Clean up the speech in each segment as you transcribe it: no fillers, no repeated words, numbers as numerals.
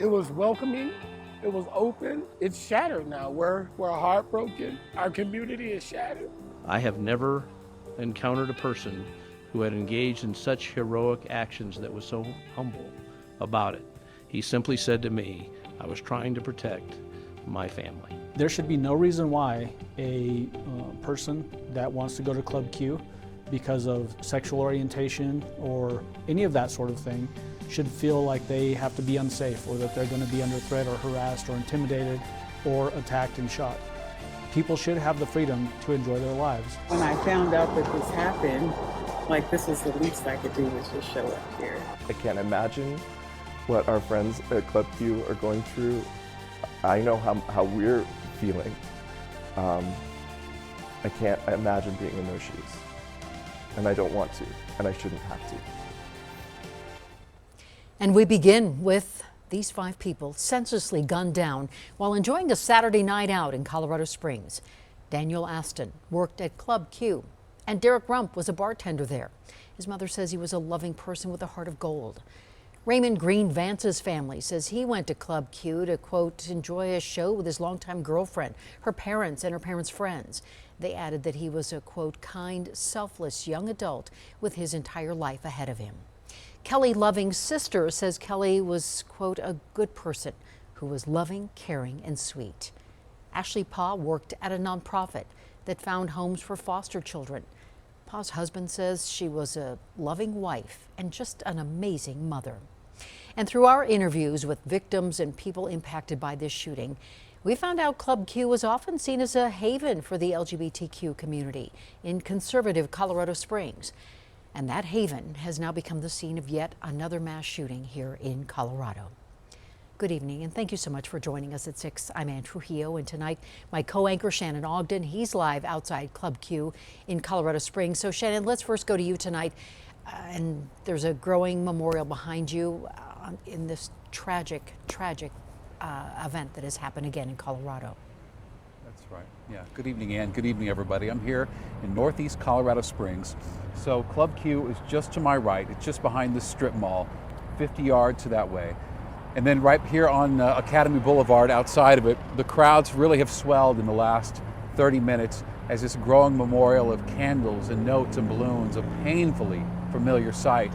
It was welcoming. It was open. It's shattered now. We're heartbroken. Our community is shattered. I have never encountered a person who had engaged in such heroic actions that was so humble about it. He simply said to me, I was trying to protect my family. There should be no reason why a person that wants to go to Club Q because of sexual orientation or any of that sort of thing should feel like they have to be unsafe or that they're going to be under threat or harassed or intimidated or attacked and shot. People should have the freedom to enjoy their lives. When I found out that this happened, like, this was the least I could do was just show up here. I can't imagine what our friends at Club Q are going through. I know how we're feeling. I can't imagine being in their shoes. And I don't want to, and I shouldn't have to. And we begin with these 5 people senselessly gunned down while enjoying a Saturday night out in Colorado Springs. Daniel Aston worked at Club Q, and Derek Rump was a bartender there. His mother says he was a loving person with a heart of gold. Raymond Green Vance's family says he went to Club Q to, quote, enjoy a show with his longtime girlfriend, her parents, and her parents' friends. They added that he was a, quote, kind, selfless young adult with his entire life ahead of him. Kelly Loving's sister says Kelly was, quote, a good person who was loving, caring, and sweet. Ashley Pa worked at a nonprofit that found homes for foster children. Pa's husband says she was a loving wife and just an amazing mother. And through our interviews with victims and people impacted by this shooting, we found out Club Q was often seen as a haven for the LGBTQ community in conservative Colorado Springs. And that haven has now become the scene of yet another mass shooting here in Colorado. Good evening, and thank you so much for joining us at 6. I'm Ann Trujillo, and tonight my co-anchor Shannon Ogden, he's live outside Club Q in Colorado Springs. So Shannon, let's first go to you tonight. And there's a growing memorial behind you in this tragic event that has happened again in Colorado. That's right. Yeah. Good evening, Ann. Good evening, everybody. I'm here in Northeast Colorado Springs. So Club Q is just to my right. It's just behind this strip mall, 50 yards to that way. And then right here on Academy Boulevard, outside of it, the crowds really have swelled in the last 30 minutes as this growing memorial of candles and notes and balloons, a painfully familiar sight.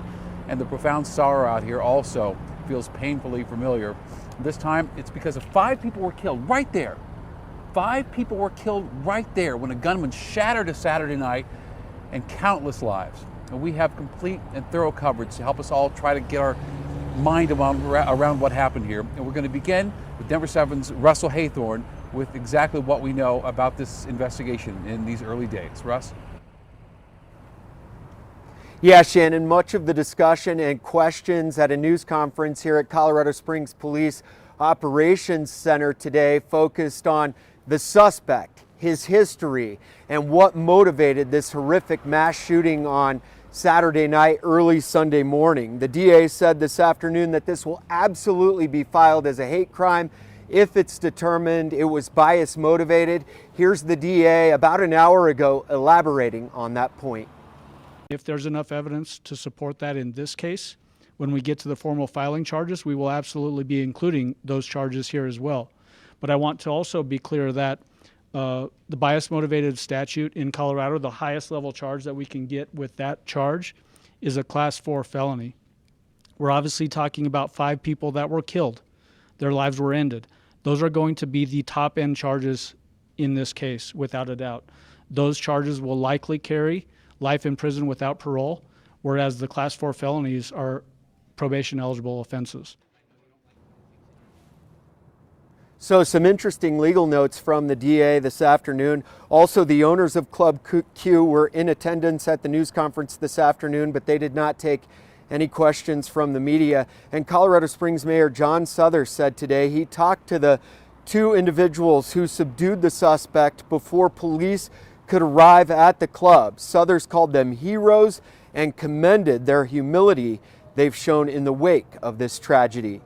And the profound sorrow out here also feels painfully familiar. This time, it's because of 5 people were killed right there. 5 people were killed right there when a gunman shattered a Saturday night and countless lives. And we have complete and thorough coverage to help us all try to get our mind around what happened here. And we're going to begin with Denver 7's Russell Haythorne with exactly what we know about this investigation in these early days. Russ? Yeah, Shannon, much of the discussion and questions at a news conference here at Colorado Springs Police Operations Center today focused on the suspect, his history, and what motivated this horrific mass shooting on Saturday night, early Sunday morning. The DA said this afternoon that this will absolutely be filed as a hate crime if it's determined it was bias motivated. Here's the DA about an hour ago elaborating on that point. If there's enough evidence to support that in this case, when we get to the formal filing charges, we will absolutely be including those charges here as well. But I want to also be clear that the bias motivated statute in Colorado, the highest level charge that we can get with that charge is a class 4 felony. We're obviously talking about 5 people that were killed. Their lives were ended. Those are going to be the top end charges in this case, without a doubt. Those charges will likely carry life in prison without parole, whereas the class 4 felonies are probation eligible offenses. So some interesting legal notes from the DA this afternoon. Also, the owners of Club Q were in attendance at the news conference this afternoon, but they did not take any questions from the media. And Colorado Springs Mayor John Souther said today he talked to the 2 individuals who subdued the suspect before police could arrive at the club. Souther's called them heroes and commended their humility they've shown in the wake of this tragedy.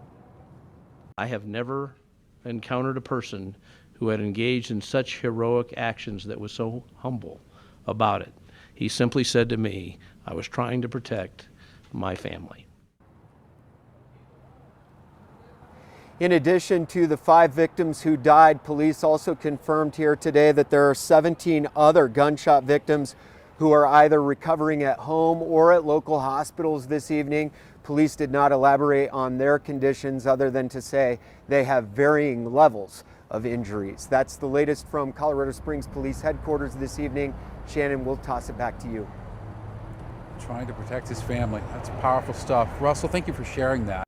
I have never encountered a person who had engaged in such heroic actions that was so humble about it. He simply said to me, I was trying to protect my family. In addition to the 5 victims who died, police also confirmed here today that there are 17 other gunshot victims who are either recovering at home or at local hospitals this evening. Police did not elaborate on their conditions other than to say they have varying levels of injuries. That's the latest from Colorado Springs Police Headquarters this evening. Shannon, we'll toss it back to you. Trying to protect his family. That's powerful stuff. Russell, thank you for sharing that.